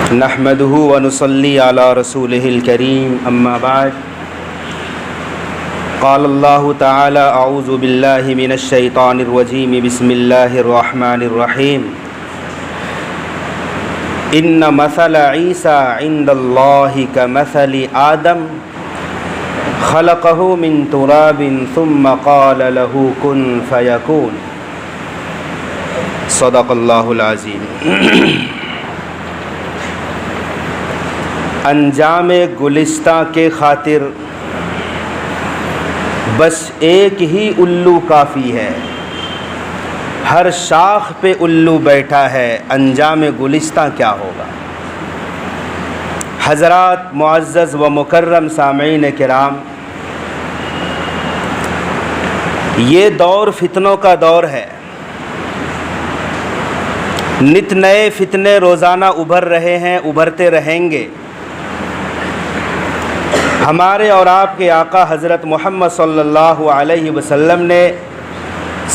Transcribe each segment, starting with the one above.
نحمده ونصلي على رسوله الكريم اما بعد قال الله تعالى اعوذ بالله من الشيطان الرجيم بسم الله الرحمن الرحيم ان مثل عيسى عند الله كمثل آدم خلقه من تراب ثم قال له كن فيكون صدق اللہ العظیم۔ انجام گلستہ کے خاطر بس ایک ہی الو کافی ہے، ہر شاخ پہ الو بیٹھا ہے، انجام گلستہ کیا ہوگا۔ حضرات معزز و مکرم سامعین کرام، یہ دور فتنوں کا دور ہے، نت نئے فتنے روزانہ ابھر رہے ہیں، ابھرتے رہیں گے۔ ہمارے اور آپ کے آقا حضرت محمد صلی اللہ علیہ وسلم نے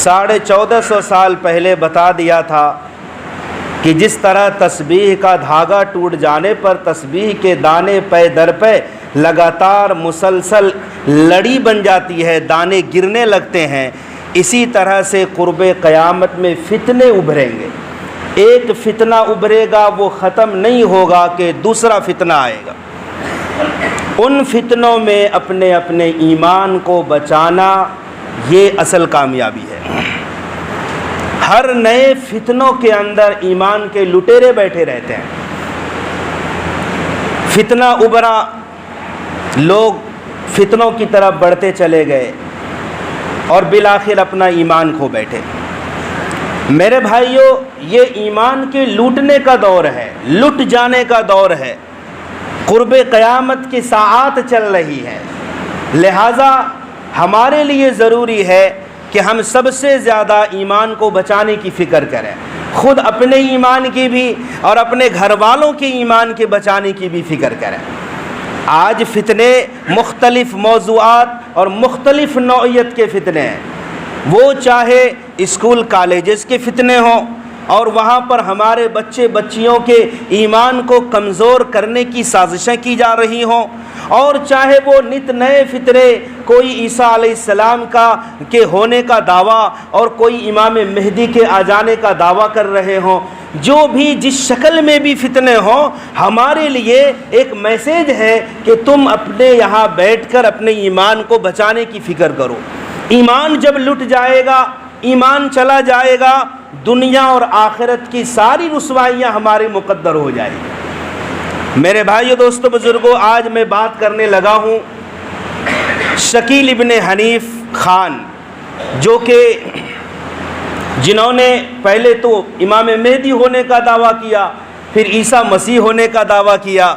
1450 سال پہلے بتا دیا تھا کہ جس طرح تسبیح کا دھاگا ٹوٹ جانے پر تسبیح کے دانے پے در پہ لگاتار مسلسل لڑی بن جاتی ہے، دانے گرنے لگتے ہیں، اسی طرح سے قرب قیامت میں فتنے ابھریں گے۔ ایک فتنہ ابھرے گا، وہ ختم نہیں ہوگا کہ دوسرا فتنہ آئے گا۔ ان فتنوں میں اپنے اپنے ایمان کو بچانا یہ اصل کامیابی ہے۔ ہر نئے فتنوں کے اندر ایمان کے لٹیرے بیٹھے رہتے ہیں۔ فتنہ ابھرا، لوگ فتنوں کی طرف بڑھتے چلے گئے اور بالآخر اپنا ایمان کھو بیٹھے۔ میرے بھائیوں، یہ ایمان کے لوٹنے کا دور ہے، لٹ جانے کا دور ہے، قرب قیامت کی ساعات چل رہی ہے، لہٰذا ہمارے لیے ضروری ہے کہ ہم سب سے زیادہ ایمان کو بچانے کی فکر کریں، خود اپنے ایمان کی بھی اور اپنے گھر والوں کے ایمان کے بچانے کی بھی فکر کریں۔ آج فتنے مختلف موضوعات اور مختلف نوعیت کے فتنے ہیں، وہ چاہے اسکول کالجز کے فتنے ہوں اور وہاں پر ہمارے بچے بچیوں کے ایمان کو کمزور کرنے کی سازشیں کی جا رہی ہوں، اور چاہے وہ نت نئے فتنے، کوئی عیسیٰ علیہ السلام کے ہونے کا دعویٰ اور کوئی امام مہدی کے آ جانے کا دعویٰ کر رہے ہوں، جو بھی جس شکل میں بھی فتنے ہوں، ہمارے لیے ایک میسیج ہے کہ تم اپنے یہاں بیٹھ کر اپنے ایمان کو بچانے کی فکر کرو۔ ایمان جب لٹ جائے گا، ایمان چلا جائے گا، دنیا اور آخرت کی ساری رسوائیاں ہماری مقدر ہو جائیں گی۔ میرے بھائیو، دوستو، بزرگوں، آج میں بات کرنے لگا ہوں شکیل ابن حنیف خان، جو کہ جنہوں نے پہلے تو امام مہدی ہونے کا دعویٰ کیا، پھر عیسیٰ مسیح ہونے کا دعویٰ کیا،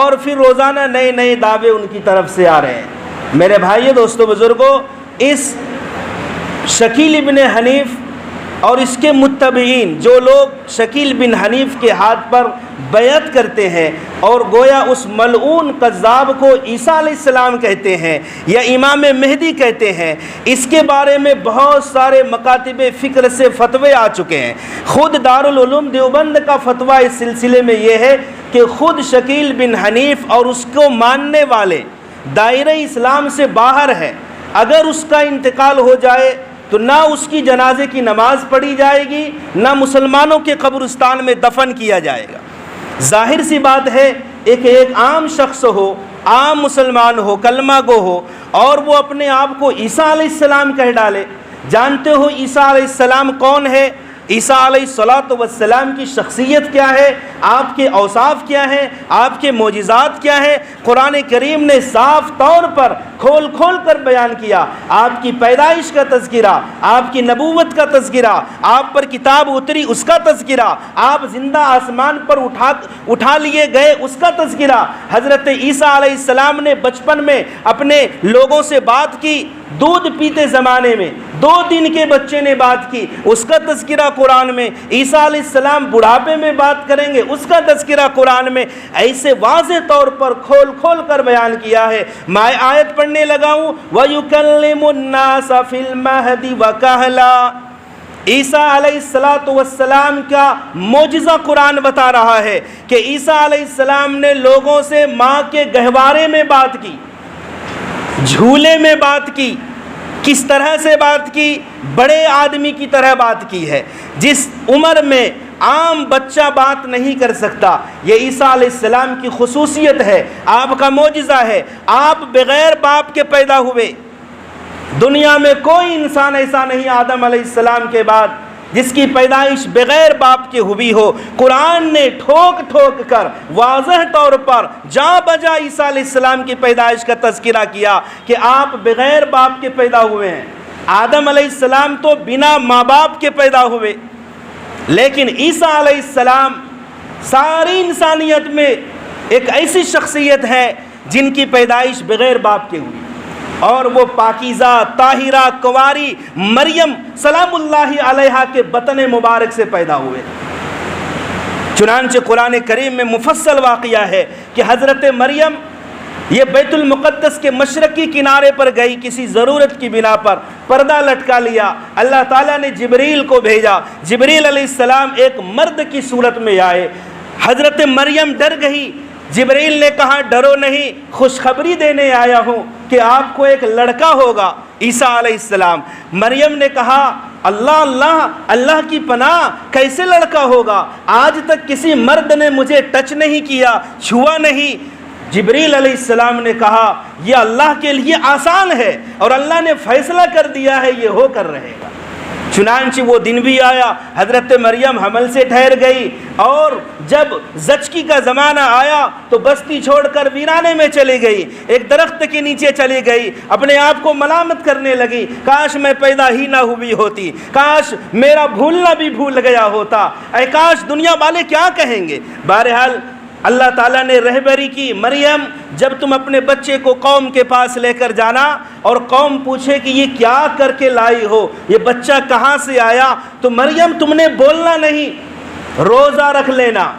اور پھر روزانہ نئے نئے دعوے ان کی طرف سے آ رہے ہیں۔ میرے بھائیو، دوستو، بزرگوں، اس شکیل ابن حنیف اور اس کے متبعین، جو لوگ شکیل بن حنیف کے ہاتھ پر بیعت کرتے ہیں اور گویا اس ملعون کذاب کو عیسیٰ علیہ السلام کہتے ہیں یا امام مہدی کہتے ہیں، اس کے بارے میں بہت سارے مکاتب فکر سے فتوے آ چکے ہیں۔ خود دارالعلوم دیوبند کا فتویٰ اس سلسلے میں یہ ہے کہ خود شکیل بن حنیف اور اس کو ماننے والے دائرہ اسلام سے باہر ہیں، اگر اس کا انتقال ہو جائے تو نہ اس کی جنازے کی نماز پڑھی جائے گی، نہ مسلمانوں کے قبرستان میں دفن کیا جائے گا۔ ظاہر سی بات ہے، ایک عام شخص ہو، عام مسلمان ہو، کلمہ گو ہو، اور وہ اپنے آپ کو عیسیٰ علیہ السلام کہہ ڈالے۔ جانتے ہو عیسیٰ علیہ السلام کون ہے؟ عیسیٰ علیہ السلام کی شخصیت کیا ہے، آپ کے اوصاف کیا ہیں، آپ کے معجزات کیا ہیں؟ قرآن کریم نے صاف طور پر کھول کھول کر بیان کیا۔ آپ کی پیدائش کا تذکرہ، آپ کی نبوت کا تذکرہ، آپ پر کتاب اتری اس کا تذکرہ، آپ زندہ آسمان پر اٹھا لیے گئے اس کا تذکرہ۔ حضرت عیسیٰ علیہ السلام نے بچپن میں اپنے لوگوں سے بات کی، دودھ پیتے زمانے میں 2 دن کے بچے نے بات کی، اس کا تذکرہ قرآن میں۔ عیسیٰ علیہ السلام بڑھاپے میں بات کریں گے، اس کا تذکرہ قرآن میں۔ ایسے واضح طور پر کھول کھول کر بیان کیا ہے۔ میں آیت پڑھنے لگا ہوں، وَيُكَلِّمُ النَّاسَ فِي الْمَهْدِ وَكَهْلًا۔ عیسیٰ علیہ السلام کا معجزہ قرآن بتا رہا ہے کہ عیسیٰ علیہ السلام نے لوگوں سے ماں کے گہوارے میں بات کی، جھولے میں بات کی۔ کس طرح سے بات کی؟ بڑے آدمی کی طرح بات کی ہے، جس عمر میں عام بچہ بات نہیں کر سکتا۔ یہ عیسیٰ علیہ السلام کی خصوصیت ہے، آپ کا معجزہ ہے۔ آپ بغیر باپ کے پیدا ہوئے۔ دنیا میں کوئی انسان ایسا نہیں آدم علیہ السلام کے بعد جس کی پیدائش بغیر باپ کے ہوئی ہو۔ قرآن نے ٹھوک ٹھوک کر واضح طور پر جاں بجا عیسیٰ علیہ السلام کی پیدائش کا تذکرہ کیا کہ آپ بغیر باپ کے پیدا ہوئے ہیں۔ آدم علیہ السلام تو بنا ماں باپ کے پیدا ہوئے، لیکن عیسیٰ علیہ السلام ساری انسانیت میں ایک ایسی شخصیت ہے جن کی پیدائش بغیر باپ کے ہوئی، اور وہ پاکیزہ طاہرہ کنواری مریم سلام اللہ علیہا کے بطن مبارک سے پیدا ہوئے۔ چنانچہ قرآن کریم میں مفصل واقعہ ہے کہ حضرت مریم یہ بیت المقدس کے مشرقی کنارے پر گئی، کسی ضرورت کی بنا پر پردہ لٹکا لیا۔ اللہ تعالیٰ نے جبریل کو بھیجا، جبریل علیہ السلام ایک مرد کی صورت میں آئے۔ حضرت مریم ڈر گئی۔ جبریل نے کہا ڈرو نہیں، خوشخبری دینے آیا ہوں کہ آپ کو ایک لڑکا ہوگا، عیسیٰ علیہ السلام۔ مریم نے کہا اللہ اللہ اللہ کی پناہ، کیسے لڑکا ہوگا؟ آج تک کسی مرد نے مجھے ٹچ نہیں کیا، چھوا نہیں۔ جبریل علیہ السلام نے کہا یہ اللہ کے لیے آسان ہے اور اللہ نے فیصلہ کر دیا ہے، یہ ہو کر رہے گا۔ چنانچہ وہ دن بھی آیا، حضرت مریم حمل سے ٹھہر گئی، اور جب زچگی کا زمانہ آیا تو بستی چھوڑ کر ویرانے میں چلی گئی، ایک درخت کے نیچے چلی گئی، اپنے آپ کو ملامت کرنے لگی، کاش میں پیدا ہی نہ ہوئی ہوتی، کاش میرا بھولنا بھی بھول گیا ہوتا، اے کاش دنیا والے کیا کہیں گے۔ بہرحال اللہ تعالیٰ نے رہبری کی، مریم جب تم اپنے بچے کو قوم کے پاس لے کر جانا اور قوم پوچھے کہ یہ کیا کر کے لائی ہو، یہ بچہ کہاں سے آیا، تو مریم تم نے بولنا نہیں، روزہ رکھ لینا۔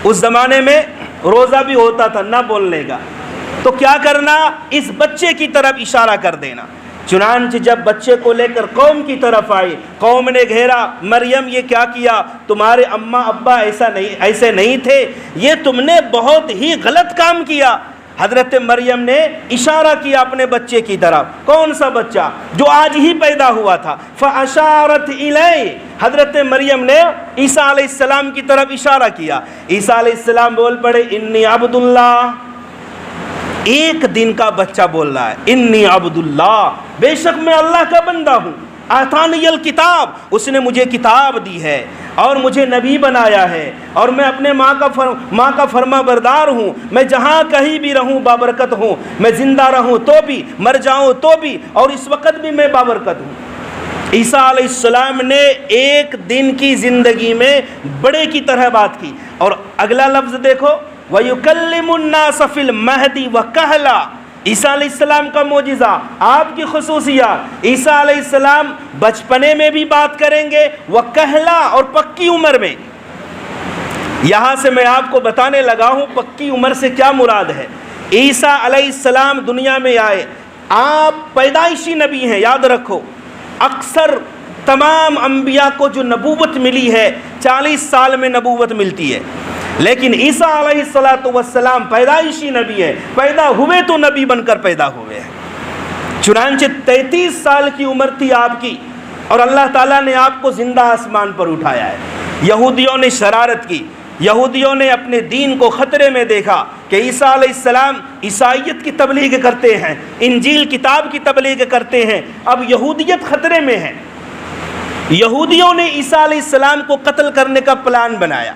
اس زمانے میں روزہ بھی ہوتا تھا نہ بولنے کا، تو کیا کرنا، اس بچے کی طرف اشارہ کر دینا۔ چنانچہ جب بچے کو لے کر قوم کی طرف آئی، قوم نے گھیرا، مریم یہ کیا کیا، تمہارے اماں ابا ایسے نہیں تھے، یہ تم نے بہت ہی غلط کام کیا۔ حضرت مریم نے اشارہ کیا اپنے بچے کی طرف۔ کون سا بچہ؟ جو آج ہی پیدا ہوا تھا۔ فَأَشَارَتْ إِلَيْهِ، حضرت مریم نے عیسیٰ علیہ السلام کی طرف اشارہ کیا۔ عیسیٰ علیہ السلام بول پڑے انی عبد اللہ۔ ایک دن کا بچہ بول رہا ہے انی عبد اللہ، بے شک میں اللہ کا بندہ ہوں، آتانی الکتاب، اس نے مجھے کتاب دی ہے اور مجھے نبی بنایا ہے، اور میں اپنے ماں کا فرما بردار ہوں، میں جہاں کہیں بھی رہوں بابرکت ہوں، میں زندہ رہوں تو بھی، مر جاؤں تو بھی، اور اس وقت بھی میں بابرکت ہوں۔ عیسیٰ علیہ السلام نے ایک دن کی زندگی میں بڑے کی طرح بات کی۔ اور اگلا لفظ دیکھو، وَيُكَلِّمُ النَّاسَ فِي الْمَهْدِ وَكَهْلًا، عیسیٰ علیہ السلام کا معجزہ، آپ کی خصوصیات۔ عیسیٰ علیہ السلام بچپنے میں بھی بات کریں گے، وَكَهْلًا، اور پکی عمر میں۔ یہاں سے میں آپ کو بتانے لگا ہوں پکی عمر سے کیا مراد ہے۔ عیسیٰ علیہ السلام دنیا میں آئے، آپ پیدائشی نبی ہیں، یاد رکھو۔ اکثر تمام انبیاء کو جو نبوت ملی ہے 40 سال میں نبوت ملتی ہے، لیکن عیسیٰ علیہ السلام پیدائشی نبی ہے، پیدا ہوئے تو نبی بن کر پیدا ہوئے ہیں۔ چنانچہ 33 سال کی عمر تھی آپ کی، اور اللہ تعالیٰ نے آپ کو زندہ آسمان پر اٹھایا ہے۔ یہودیوں نے شرارت کی، یہودیوں نے اپنے دین کو خطرے میں دیکھا کہ عیسیٰ علیہ السلام عیسائیت کی تبلیغ کرتے ہیں، انجیل کتاب کی تبلیغ کرتے ہیں، اب یہودیت خطرے میں ہے۔ یہودیوں نے عیسیٰ علیہ السلام کو قتل کرنے کا پلان بنایا۔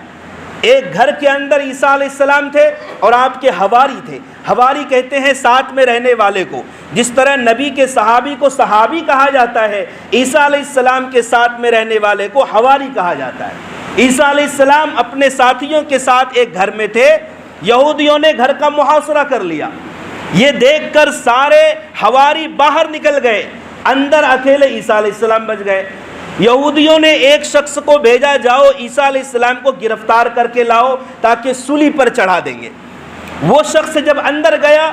ایک گھر کے اندر عیسیٰ علیہ السلام تھے اور آپ کے حواری تھے۔ حواری کہتے ہیں ساتھ میں رہنے والے کو، جس طرح نبی کے صحابی کو صحابی کہا جاتا ہے، عیسیٰ علیہ السلام کے ساتھ میں رہنے والے کو حواری کہا جاتا ہے۔ عیسیٰ علیہ السلام اپنے ساتھیوں کے ساتھ ایک گھر میں تھے، یہودیوں نے گھر کا محاصرہ کر لیا۔ یہ دیکھ کر سارے حواری باہر نکل گئے، اندر اکیلے عیسیٰ علیہ السلام بچ گئے۔ یہودیوں نے ایک شخص کو بھیجا، جاؤ عیسیٰ علیہ السلام کو گرفتار کر کے لاؤ تاکہ سولی پر چڑھا دیں گے۔ وہ شخص جب اندر گیا،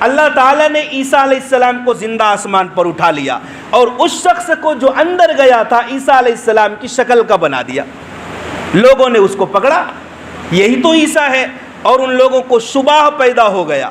اللہ تعالیٰ نے عیسیٰ علیہ السلام کو زندہ آسمان پر اٹھا لیا اور اس شخص کو جو اندر گیا تھا عیسیٰ علیہ السلام کی شکل کا بنا دیا. لوگوں نے اس کو پکڑا یہی تو عیسیٰ ہے, اور ان لوگوں کو شبہ پیدا ہو گیا.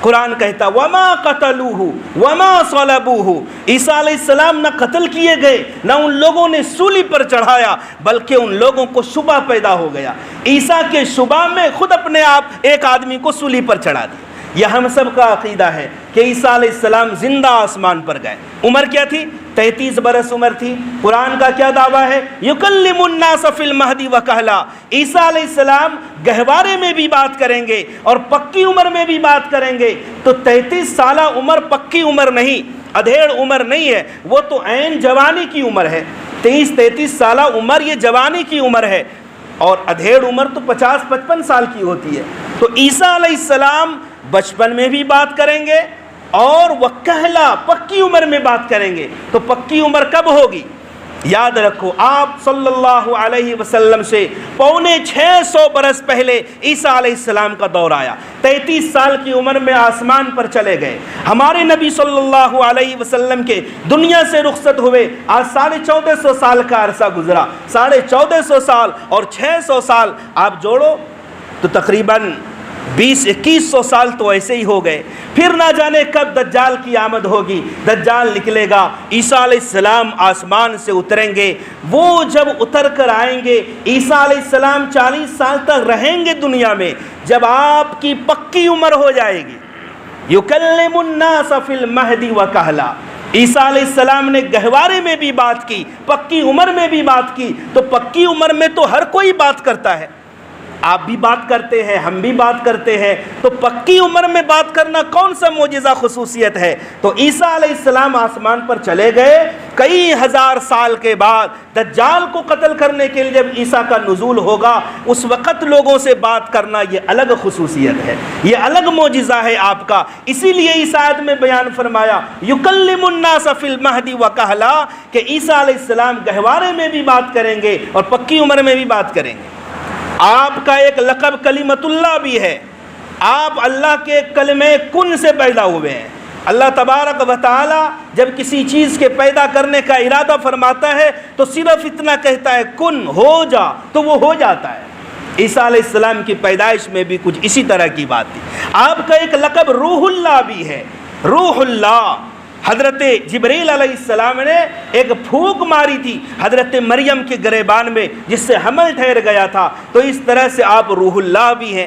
قرآن کہتا وما قتلوہ وما صلبوہ, عیسیٰ علیہ السلام نہ قتل کیے گئے نہ ان لوگوں نے سولی پر چڑھایا, بلکہ ان لوگوں کو شبہ پیدا ہو گیا. عیسیٰ کے شبہ میں خود اپنے آپ ایک آدمی کو سولی پر چڑھا دیا. یہ ہم سب کا عقیدہ ہے کہ عیسیٰ علیہ السلام زندہ آسمان پر گئے. عمر کیا تھی؟ 33 برس عمر تھی. قرآن کا کیا دعویٰ ہے؟ یکلم الناس فی المہدی وکہلا, عیسیٰ علیہ السلام گہوارے میں بھی بات کریں گے اور پکی عمر میں بھی بات کریں گے. تو 33 سالہ عمر پکی عمر نہیں, ادھیڑ عمر نہیں ہے, وہ تو عین جوانی کی عمر ہے. 33 سالہ عمر یہ جوانی کی عمر ہے, اور ادھیڑ عمر تو 50-55 سال کی ہوتی ہے. تو عیسیٰ علیہ السلام بچپن میں بھی بات کریں گے اور وکہلا پکی عمر میں بات کریں گے. تو پکی عمر کب ہوگی؟ یاد رکھو, آپ صلی اللہ علیہ وسلم سے 650 برس پہلے عیسیٰ علیہ السلام کا دور آیا. 33 سال کی عمر میں آسمان پر چلے گئے. ہمارے نبی صلی اللہ علیہ وسلم کے دنیا سے رخصت ہوئے آج 1450 سال کا عرصہ گزرا. 1450 سال اور 600 سال آپ جوڑو تو تقریباً 2100 سال تو ایسے ہی ہو گئے. پھر نہ جانے کب دجال کی آمد ہوگی. دجال نکلے گا, عیسیٰ علیہ السلام آسمان سے اتریں گے. وہ جب اتر کر آئیں گے, عیسیٰ علیہ السلام 40 سال تک رہیں گے دنیا میں. جب آپ کی پکی عمر ہو جائے گی, یکلم الناس فی المہدی وکہلا, عیسیٰ علیہ السلام نے گہوارے میں بھی بات کی, پکی عمر میں بھی بات کی. تو پکی عمر میں تو ہر کوئی بات کرتا ہے, آپ بھی بات کرتے ہیں, ہم بھی بات کرتے ہیں. تو پکی عمر میں بات کرنا کون سا معجزہ خصوصیت ہے؟ تو عیسیٰ علیہ السلام آسمان پر چلے گئے. کئی ہزار سال کے بعد دجال کو قتل کرنے کے لیے جب عیسیٰ کا نزول ہوگا, اس وقت لوگوں سے بات کرنا یہ الگ خصوصیت ہے, یہ الگ معجزہ ہے آپ کا. اسی لیے اس آیت میں بیان فرمایا یکلم الناس فی المہدی وکہلا, کہ عیسیٰ علیہ السلام گہوارے میں بھی بات کریں گے اور پکی عمر میں بھی بات کریں گے. آپ کا ایک لقب کلمت اللہ بھی ہے. آپ اللہ کے کلمہ کن سے پیدا ہوئے ہیں. اللہ تبارک و تعالی جب کسی چیز کے پیدا کرنے کا ارادہ فرماتا ہے تو صرف اتنا کہتا ہے کن, ہو جا, تو وہ ہو جاتا ہے. عیسیٰ علیہ السلام کی پیدائش میں بھی کچھ اسی طرح کی بات تھی. آپ کا ایک لقب روح اللہ بھی ہے. روح اللہ, حضرت جبریل علیہ السلام نے ایک پھونک ماری تھی حضرت مریم کے گریبان میں, جس سے حمل ٹھہر گیا تھا. تو اس طرح سے آپ روح اللہ بھی ہیں.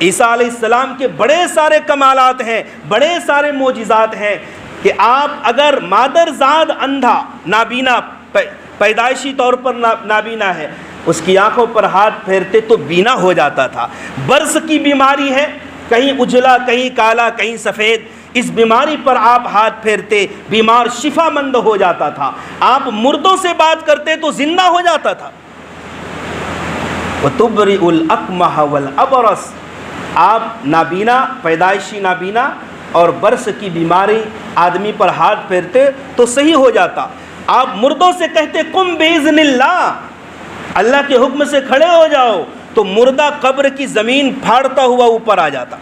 عیسیٰ علیہ السلام کے بڑے سارے کمالات ہیں, بڑے سارے معجزات ہیں, کہ آپ اگر مادرزاد اندھا نابینا, پیدائشی طور پر نابینا ہے, اس کی آنکھوں پر ہاتھ پھیرتے تو بینا ہو جاتا تھا. برس کی بیماری ہے, کہیں اجلا, کہیں کالا, کہیں سفید, اس بیماری پر آپ ہاتھ پھیرتے بیمار شفا مند ہو جاتا تھا. آپ مردوں سے بات کرتے تو زندہ ہو جاتا تھا. وَتُبْرِئُ الْأَكْمَحَ وَالْأَبْرَصَ, آپ نابینا, پیدائشی نابینا اور برس کی بیماری آدمی پر ہاتھ پھیرتے تو صحیح ہو جاتا. آپ مردوں سے کہتے قم بِإِذْنِ اللَّهِ, اللہ کے حکم سے کھڑے ہو جاؤ, تو مردہ قبر کی زمین پھاڑتا ہوا اوپر آ جاتا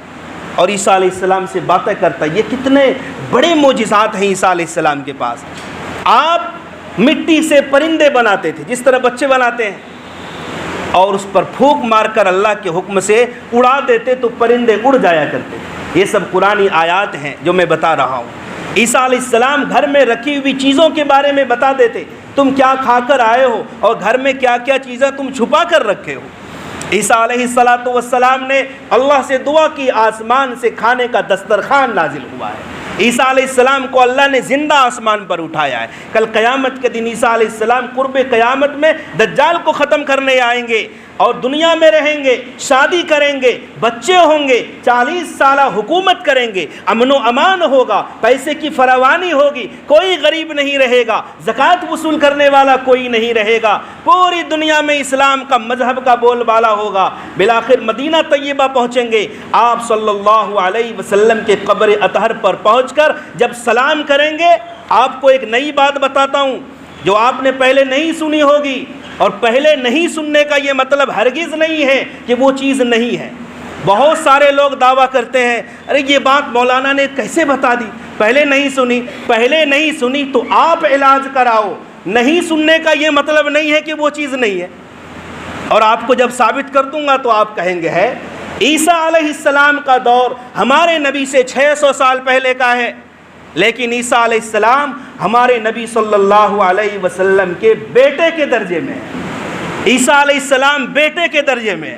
اور عیسیٰ علیہ السلام سے باتیں کرتا. یہ کتنے بڑے معجزات ہیں عیسیٰ علیہ السلام کے پاس. آپ مٹی سے پرندے بناتے تھے جس طرح بچے بناتے ہیں, اور اس پر پھونک مار کر اللہ کے حکم سے اڑا دیتے تو پرندے اڑ جایا کرتے. یہ سب قرآنی آیات ہیں جو میں بتا رہا ہوں. عیسیٰ علیہ السلام گھر میں رکھی ہوئی چیزوں کے بارے میں بتا دیتے, تم کیا کھا کر آئے ہو اور گھر میں کیا کیا چیزیں تم چھپا کر رکھے ہو. عیسیٰ علیہ السلام نے اللہ سے دعا کی, آسمان سے کھانے کا دسترخوان نازل ہوا ہے. عیسیٰ علیہ السلام کو اللہ نے زندہ آسمان پر اٹھایا ہے. کل قیامت کے دن عیسیٰ علیہ السلام قرب قیامت میں دجال کو ختم کرنے آئیں گے اور دنیا میں رہیں گے, شادی کریں گے, بچے ہوں گے, 40 سالہ حکومت کریں گے, امن و امان ہوگا, پیسے کی فراوانی ہوگی, کوئی غریب نہیں رہے گا, زکوٰۃ وصول کرنے والا کوئی نہیں رہے گا, پوری دنیا میں اسلام کا مذہب کا بول بالا ہوگا. بالآخر مدینہ طیبہ پہنچیں گے. آپ صلی اللہ علیہ وسلم کے قبر اطہر پر پہنچ کر جب سلام کریں گے, آپ کو ایک نئی بات بتاتا ہوں جو آپ نے پہلے نہیں سنی ہوگی. اور پہلے نہیں سننے کا یہ مطلب ہرگز نہیں ہے کہ وہ چیز نہیں ہے. بہت سارے لوگ دعویٰ کرتے ہیں ارے یہ بات مولانا نے کیسے بتا دی، پہلے نہیں سنی تو آپ علاج کراؤ۔ نہیں سننے کا یہ مطلب نہیں ہے کہ وہ چیز نہیں ہے، اور آپ کو جب ثابت کر دوں گا تو آپ کہیں گے ہے۔ عیسیٰ علیہ السلام کا دور ہمارے نبی سے 600 سال پہلے کا ہے، لیکن عیسیٰ علیہ السلام ہمارے نبی صلی اللہ علیہ وسلم کے بیٹے کے درجے میں ہے۔ عیسیٰ علیہ السلام بیٹے کے درجے میں ہے۔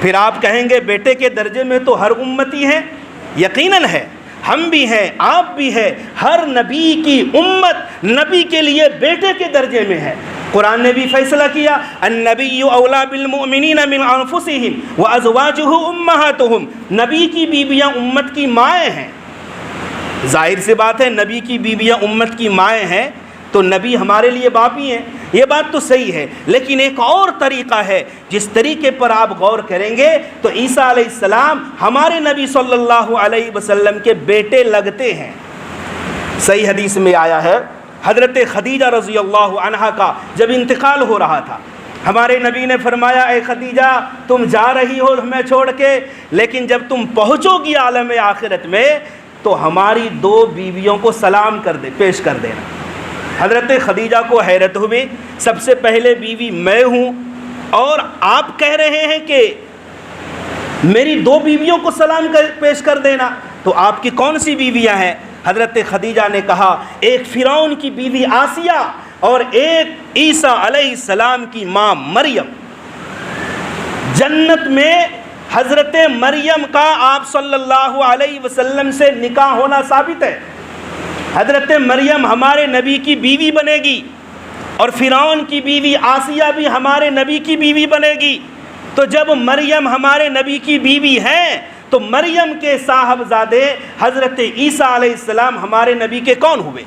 پھر آپ کہیں گے بیٹے کے درجے میں تو ہر امتی ہے، یقیناً ہے، ہم بھی ہیں، آپ بھی ہیں، ہر نبی کی امت نبی کے لیے بیٹے کے درجے میں ہے۔ قرآن نے بھی فیصلہ کیا النبی اولا بالمؤمنین من انفسہم وازواجہ امہاتہم، نبی کی بیویاں امت کی مائیں ہیں۔ ظاہر سی بات ہے نبی کی بیویاں امت کی مائیں ہیں تو نبی ہمارے لیے باپ ہی ہیں، یہ بات تو صحیح ہے، لیکن ایک اور طریقہ ہے جس طریقے پر آپ غور کریں گے تو عیسیٰ علیہ السلام ہمارے نبی صلی اللہ علیہ وسلم کے بیٹے لگتے ہیں۔ صحیح حدیث میں آیا ہے حضرت خدیجہ رضی اللہ عنہا کا جب انتقال ہو رہا تھا، ہمارے نبی نے فرمایا اے خدیجہ تم جا رہی ہو ہمیں چھوڑ کے، لیکن جب تم پہنچو گی عالم آخرت میں تو ہماری 2 بیویوں کو سلام پیش کر دینا۔ حضرت خدیجہ کو حیرت ہوئی، سب سے پہلے بیوی میں ہوں اور آپ کہہ رہے ہیں کہ میری 2 بیویوں کو سلام پیش کر دینا، تو آپ کی کون سی بیویاں ہیں؟ حضرت خدیجہ نے کہا ایک فرعون کی بیوی آسیہ اور ایک عیسیٰ علیہ السلام کی ماں مریم۔ جنت میں حضرت مریم کا آپ صلی اللہ علیہ وسلم سے نکاح ہونا ثابت ہے۔ حضرت مریم ہمارے نبی کی بیوی بنے گی اور فرعون کی بیوی آسیہ بھی ہمارے نبی کی بیوی بنے گی۔ تو جب مریم ہمارے نبی کی بیوی ہیں تو مریم کے صاحبزادے حضرت عیسیٰ علیہ السلام ہمارے نبی کے کون ہوئے؟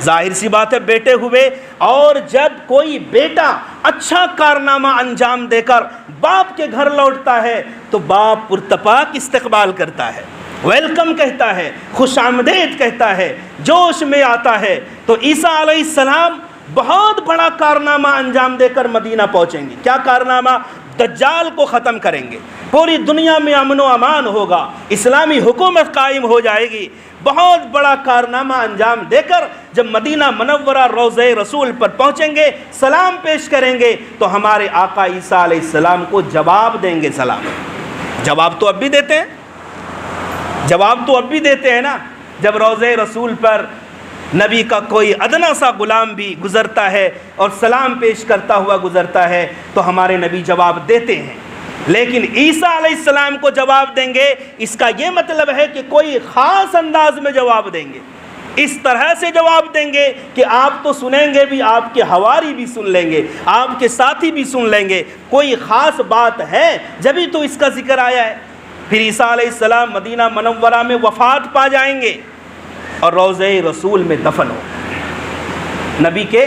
ظاہر سی بات ہے بیٹے ہوئے۔ اور جب کوئی بیٹا اچھا کارنامہ انجام دے کر باپ کے گھر لوٹتا ہے تو باپ پرتپاک استقبال کرتا ہے، ویلکم کہتا ہے، خوش آمدید کہتا ہے، جوش میں آتا ہے۔ تو عیسیٰ علیہ السلام بہت بڑا کارنامہ انجام دے کر مدینہ پہنچیں گے۔ کیا کارنامہ؟ دجال کو ختم کریں گے، پوری دنیا میں امن و امان ہوگا، اسلامی حکومت قائم ہو جائے گی۔ بہت بڑا کارنامہ انجام دے کر جب مدینہ منورہ روضہ رسول پر پہنچیں گے، سلام پیش کریں گے تو ہمارے آقا عیسیٰ علیہ السلام کو جواب دیں گے سلام۔ جواب تو اب بھی دیتے ہیں نا، جب روضہ رسول پر نبی کا کوئی ادنا سا غلام بھی گزرتا ہے اور سلام پیش کرتا ہوا گزرتا ہے تو ہمارے نبی جواب دیتے ہیں۔ لیکن عیسیٰ علیہ السلام کو جواب دیں گے، اس کا یہ مطلب ہے کہ کوئی خاص انداز میں جواب دیں گے، اس طرح سے جواب دیں گے کہ آپ تو سنیں گے بھی، آپ کے حواری بھی سن لیں گے، آپ کے ساتھی بھی سن لیں گے، کوئی خاص بات ہے جبھی تو اس کا ذکر آیا ہے۔ پھر عیسیٰ علیہ السلام مدینہ منورہ میں وفات پا جائیں گے اور روضہ رسول میں دفن ہوں گے، نبی کے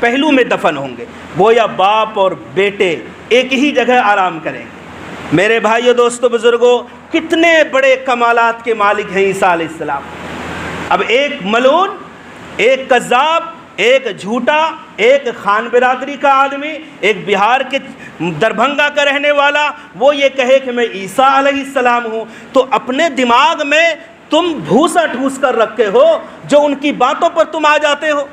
پہلو میں دفن ہوں گے، گویا باپ اور بیٹے ایک ہی جگہ آرام کریں گے۔ میرے بھائیو دوستو بزرگوں، کتنے بڑے کمالات کے مالک ہیں عیسیٰ علیہ السلام۔ اب ایک ملعون، ایک کذاب، ایک جھوٹا، ایک خان برادری کا آدمی، ایک بہار کے دربھنگا کا رہنے والا، وہ یہ کہے کہ میں عیسیٰ علیہ السلام ہوں، تو اپنے دماغ میں تم بھوسا ٹھوس کر رکھے ہو جو ان کی باتوں پر تم آ جاتے ہو،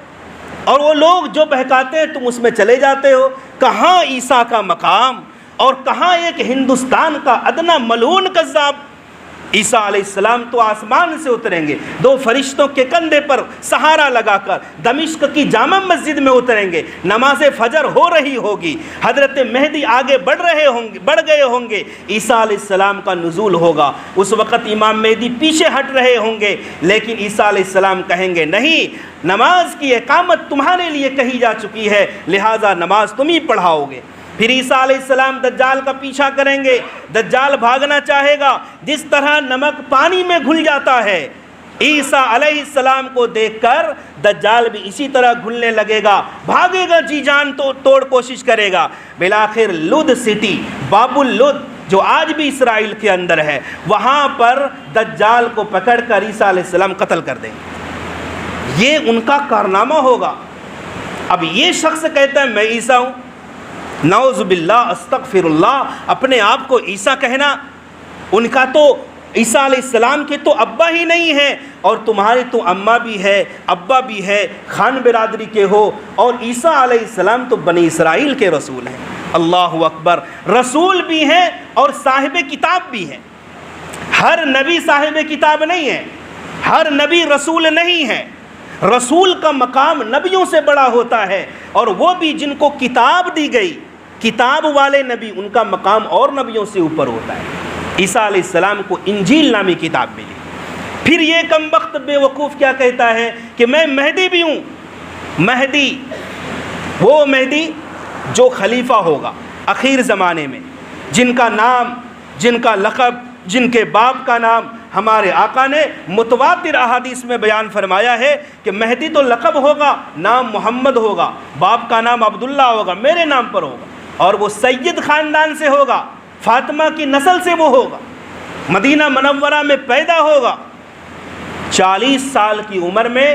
اور وہ لوگ جو بہکاتے ہیں تم اس میں چلے جاتے ہو۔ کہاں عیسیٰ کا مقام اور کہاں ایک ہندوستان کا ادنا ملعون کذاب؟ عیسیٰ علیہ السلام تو آسمان سے اتریں گے، 2 فرشتوں کے کندھے پر سہارا لگا کر دمشق کی جامع مسجد میں اتریں گے، نماز فجر ہو رہی ہوگی، حضرت مہدی آگے بڑھ گئے ہوں گے، عیسیٰ علیہ السلام کا نزول ہوگا، اس وقت امام مہدی پیچھے ہٹ رہے ہوں گے، لیکن عیسیٰ علیہ السلام کہیں گے نہیں، نماز کی اقامت تمہارے لیے کہی جا چکی ہے، لہٰذا نماز تم ہی پڑھاؤ گے۔ پھر عیسیٰ علیہ السلام دجال کا پیچھا کریں گے، دجال بھاگنا چاہے گا، جس طرح نمک پانی میں گھل جاتا ہے، عیسیٰ علیہ السلام کو دیکھ کر دجال بھی اسی طرح گھلنے لگے گا، بھاگے گا، جی جان توڑ کوشش کرے گا۔ بالآخر لد سٹی، باب اللد، جو آج بھی اسرائیل کے اندر ہے، وہاں پر دجال کو پکڑ کر عیسیٰ علیہ السلام قتل کر دیں گے۔ یہ ان کا کارنامہ ہوگا۔ اب یہ شخص کہتا ہے میں عیسیٰ ہوں، نعوذ باللہ، استغفر اللہ، اپنے آپ کو عیسیٰ کہنا، ان کا تو عیسیٰ علیہ السلام کے تو ابا ہی نہیں ہیں، اور تمہاری تو اماں بھی ہے، ابا بھی ہے، خان برادری کے ہو، اور عیسیٰ علیہ السلام تو بنی اسرائیل کے رسول ہیں۔ اللہ اکبر، رسول بھی ہیں اور صاحب کتاب بھی ہیں۔ ہر نبی صاحب کتاب نہیں ہے، ہر نبی رسول نہیں ہے۔ رسول کا مقام نبیوں سے بڑا ہوتا ہے، اور وہ بھی جن کو کتاب دی گئی، کتاب والے نبی، ان کا مقام اور نبیوں سے اوپر ہوتا ہے۔ عیسیٰ علیہ السلام کو انجیل نامی کتاب ملی۔ پھر یہ کم بخت بے وقوف کیا کہتا ہے کہ میں مہدی بھی ہوں۔ مہدی، وہ مہدی جو خلیفہ ہوگا اخیر زمانے میں، جن کا نام، جن کا لقب، جن کے باپ کا نام ہمارے آقا نے متواتر احادیث میں بیان فرمایا ہے کہ مہدی تو لقب ہوگا، نام محمد ہوگا، باپ کا نام عبداللہ ہوگا، میرے نام پر ہوگا، اور وہ سید خاندان سے ہوگا، فاطمہ کی نسل سے وہ ہوگا، مدینہ منورہ میں پیدا ہوگا۔ 40 سال کی عمر میں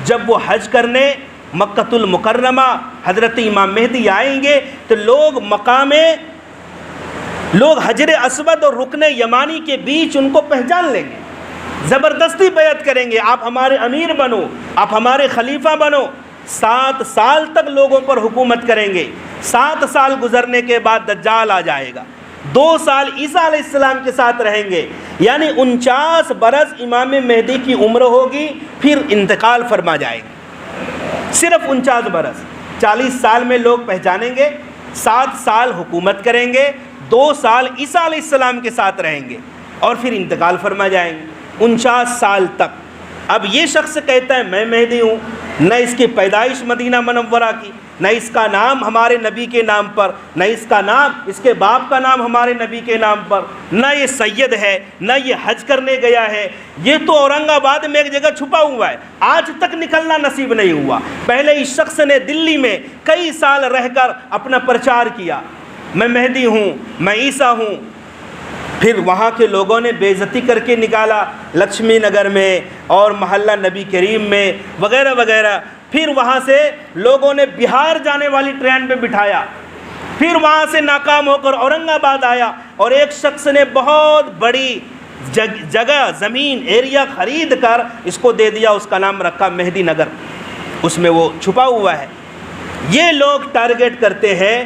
جب وہ حج کرنے مکۃ المکرمہ حضرت امام مہدی آئیں گے تو لوگ حجر اسود اور رکن یمانی کے بیچ ان کو پہچان لیں گے، زبردستی بیعت کریں گے، آپ ہمارے امیر بنو، آپ ہمارے خلیفہ بنو۔ 7 سال تک لوگوں پر حکومت کریں گے۔ 7 سال گزرنے کے بعد دجال آ جائے گا۔ 2 سال عیسیٰ علیہ السلام کے ساتھ رہیں گے، یعنی 49 برس امام مہدی کی عمر ہوگی، پھر انتقال فرما جائے گی۔ صرف 49 برس، 40 سال میں لوگ پہچانیں گے، 7 سال حکومت کریں گے، 2 سال عیسیٰ علیہ السلام کے ساتھ رہیں گے، اور پھر انتقال فرما جائیں گے 49 سال تک۔ اب یہ شخص کہتا ہے میں مہدی ہوں، نہ اس کی پیدائش مدینہ منورہ کی، نہ اس کا نام ہمارے نبی کے نام پر، نہ اس کا نام، اس کے باپ کا نام ہمارے نبی کے نام پر، نہ یہ سید ہے، نہ یہ حج کرنے گیا ہے، یہ تو اورنگ آباد میں ایک جگہ چھپا ہوا ہے، آج تک نکلنا نصیب نہیں ہوا۔ پہلے اس شخص نے دلی میں کئی سال رہ کر اپنا پرچار کیا، میں مہدی ہوں، میں عیسیٰ ہوں، پھر وہاں کے لوگوں نے بے عزتی کر کے نکالا لکشمی نگر میں اور محلہ نبی کریم میں وغیرہ وغیرہ، پھر وہاں سے لوگوں نے بہار جانے والی ٹرین پہ بٹھایا، پھر وہاں سے ناکام ہو کر اورنگ آباد آیا، اور ایک شخص نے بہت بڑی جگہ، زمین، ایریا خرید کر اس کو دے دیا، اس کا نام رکھا مہدی نگر، اس میں وہ چھپا ہوا ہے۔ یہ لوگ ٹارگٹ کرتے ہیں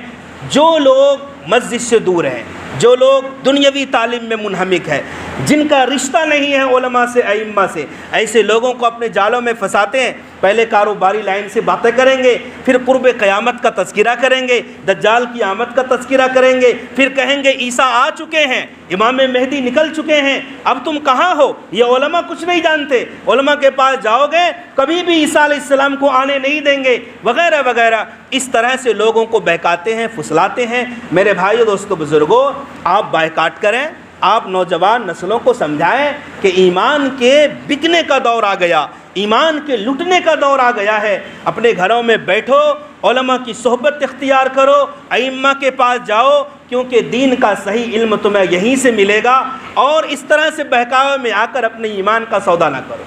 جو لوگ مسجد سے دور ہیں، جو لوگ دنیاوی تعلیم میں منہمک ہے، جن کا رشتہ نہیں ہے علماء سے، ائمہ سے، ایسے لوگوں کو اپنے جالوں میں پھنساتے ہیں۔ پہلے کاروباری لائن سے باتیں کریں گے، پھر قرب قیامت کا تذکرہ کریں گے، دجال کی آمد کا تذکرہ کریں گے، پھر کہیں گے عیسیٰ آ چکے ہیں، امام مہدی نکل چکے ہیں، اب تم کہاں ہو؟ یہ علماء کچھ نہیں جانتے، علماء کے پاس جاؤ گے کبھی بھی عیسیٰ علیہ السلام کو آنے نہیں دیں گے، وغیرہ وغیرہ۔ اس طرح سے لوگوں کو بہکاتے ہیں، پھسلاتے ہیں۔ میرے بھائیو، دوستو، بزرگوں، آپ بائیکاٹ کریں، آپ نوجوان نسلوں کو سمجھائیں کہ ایمان کے بکنے کا دور آ گیا، ایمان کے لٹنے کا دور آ گیا ہے۔ اپنے گھروں میں بیٹھو، علماء کی صحبت اختیار کرو، ائمہ کے پاس جاؤ، کیونکہ دین کا صحیح علم تمہیں یہیں سے ملے گا، اور اس طرح سے بہکاوے میں آ کر اپنے ایمان کا سودا نہ کرو۔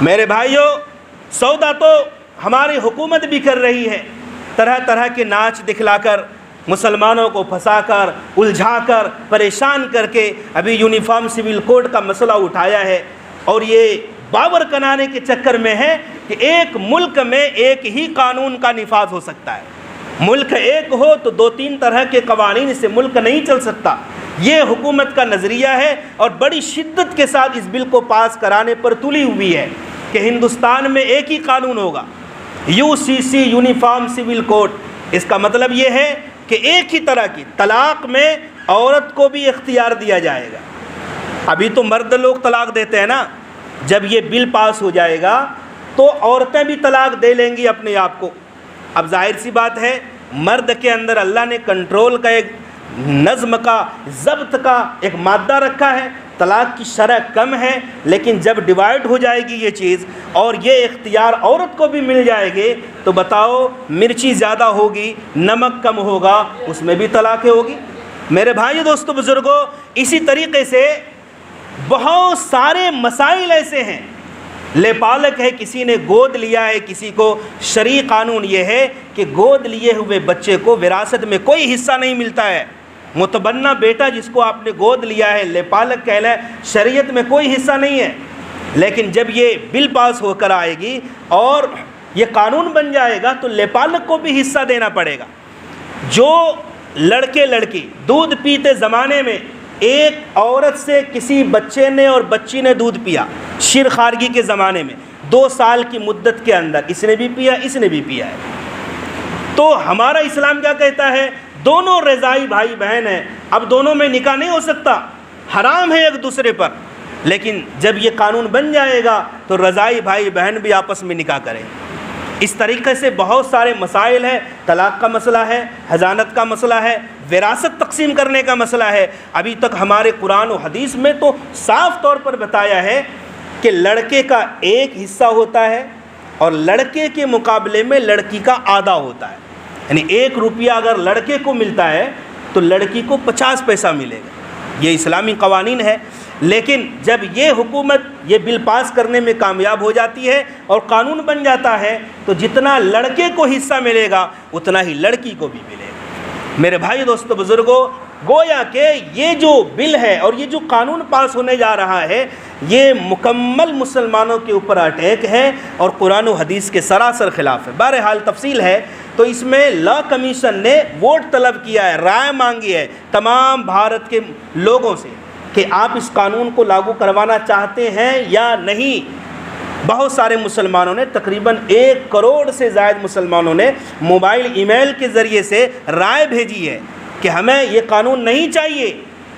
میرے بھائیو، سودا تو ہماری حکومت بھی کر رہی ہے، طرح طرح کے ناچ دکھلا کر، مسلمانوں کو پھنسا کر، الجھا کر، پریشان کر کے ابھی یونیفارم سول کوڈ کا مسئلہ اٹھایا ہے، اور یہ باور کنانے کے چکر میں ہے کہ ایک ملک میں ایک ہی قانون کا نفاذ ہو سکتا ہے۔ ملک ایک ہو تو 2-3 طرح کے قوانین سے ملک نہیں چل سکتا۔ یہ حکومت کا نظریہ ہے، اور بڑی شدت کے ساتھ اس بل کو پاس کرانے پر تلی ہوئی ہے کہ ہندوستان میں ایک ہی قانون ہوگا، UCC یونیفارم سول کوڈ۔ اس کا مطلب یہ ہے کہ ایک ہی طرح کی طلاق میں عورت کو بھی اختیار دیا جائے گا۔ ابھی تو مرد لوگ طلاق دیتے ہیں نا، جب یہ بل پاس ہو جائے گا تو عورتیں بھی طلاق دے لیں گی اپنے آپ کو۔ اب ظاہر سی بات ہے، مرد کے اندر اللہ نے کنٹرول کا، ایک نظم کا، ضبط کا ایک مادہ رکھا ہے، طلاق کی شرح کم ہے، لیکن جب ڈیوائڈ ہو جائے گی یہ چیز اور یہ اختیار عورت کو بھی مل جائے گی تو بتاؤ، مرچی زیادہ ہوگی، نمک کم ہوگا، اس میں بھی طلاقیں ہوگی۔ میرے بھائی، دوستو، بزرگوں، اسی طریقے سے بہت سارے مسائل ایسے ہیں۔ لے پالک ہے، کسی نے گود لیا ہے کسی کو، شرعی قانون یہ ہے کہ گود لیے ہوئے بچے کو وراثت میں کوئی حصہ نہیں ملتا ہے۔ متبنہ بیٹا جس کو آپ نے گود لیا ہے، لپالک کہلائے، شریعت میں کوئی حصہ نہیں ہے۔ لیکن جب یہ بل پاس ہو کر آئے گی اور یہ قانون بن جائے گا تو لپالک کو بھی حصہ دینا پڑے گا۔ جو لڑکے لڑکی دودھ پیتے زمانے میں ایک عورت سے کسی بچے نے اور بچی نے دودھ پیا، شیرخوارگی کے زمانے میں 2 سال کی مدت کے اندر اس نے بھی پیا، اس نے بھی پیا ہے، تو ہمارا اسلام کیا کہتا ہے؟ دونوں رضائی بھائی بہن ہیں، اب دونوں میں نکاح نہیں ہو سکتا، حرام ہے ایک دوسرے پر۔ لیکن جب یہ قانون بن جائے گا تو رضائی بھائی بہن بھی آپس میں نکاح کریں۔ اس طریقے سے بہت سارے مسائل ہیں، طلاق کا مسئلہ ہے، حضانت کا مسئلہ ہے، وراثت تقسیم کرنے کا مسئلہ ہے۔ ابھی تک ہمارے قرآن و حدیث میں تو صاف طور پر بتایا ہے کہ لڑکے کا ایک حصہ ہوتا ہے اور لڑکے کے مقابلے میں لڑکی کا آدھا ہوتا ہے، یعنی 1 روپیہ اگر لڑکے کو ملتا ہے تو لڑکی کو 50 پیسہ ملے گا۔ یہ اسلامی قوانین ہے۔ لیکن جب یہ حکومت یہ بل پاس کرنے میں کامیاب ہو جاتی ہے اور قانون بن جاتا ہے تو جتنا لڑکے کو حصہ ملے گا اتنا ہی لڑکی کو بھی ملے گا۔ میرے بھائی دوستو بزرگوں، گویا کہ یہ جو بل ہے اور یہ جو قانون پاس ہونے جا رہا ہے یہ مکمل مسلمانوں کے اوپر اٹیک ہے اور قرآن و حدیث کے سراسر خلاف ہے۔ بہرحال تفصیل ہے تو اس میں لا کمیشن نے ووٹ طلب کیا ہے، رائے مانگی ہے تمام بھارت کے لوگوں سے کہ آپ اس قانون کو لاگو کروانا چاہتے ہیں یا نہیں۔ بہت سارے مسلمانوں نے، تقریباً 1 کروڑ سے زائد مسلمانوں نے موبائل ای میل کے ذریعے سے رائے بھیجی ہے کہ ہمیں یہ قانون نہیں چاہیے،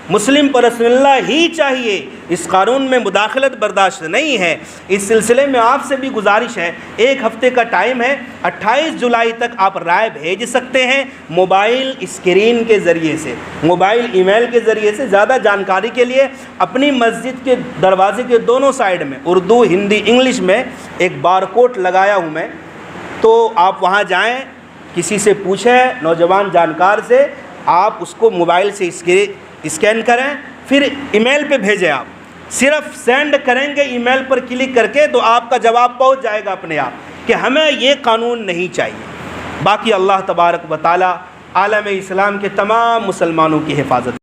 مسلم پر رسول اللہ ہی چاہیے، اس قانون میں مداخلت برداشت نہیں ہے۔ اس سلسلے میں آپ سے بھی گزارش ہے، 1 ہفتے کا ٹائم ہے، 28 جولائی تک آپ رائے بھیج سکتے ہیں موبائل اسکرین کے ذریعے سے، موبائل ای میل کے ذریعے سے۔ زیادہ جانکاری کے لیے اپنی مسجد کے دروازے کے دونوں سائڈ میں اردو، ہندی، انگلش میں ایک بارکوڈ لگایا ہوں میں، تو آپ وہاں جائیں، کسی سے پوچھیں، نوجوان جانکار سے، آپ اس کو موبائل سے اسکین کریں، پھر ای میل پہ بھیجیں۔ آپ صرف سینڈ کریں گے ای میل پر کلک کر کے تو آپ کا جواب پہنچ جائے گا اپنے آپ کہ ہمیں یہ قانون نہیں چاہیے۔ باقی اللہ تبارک و تعالی عالم اسلام کے تمام مسلمانوں کی حفاظت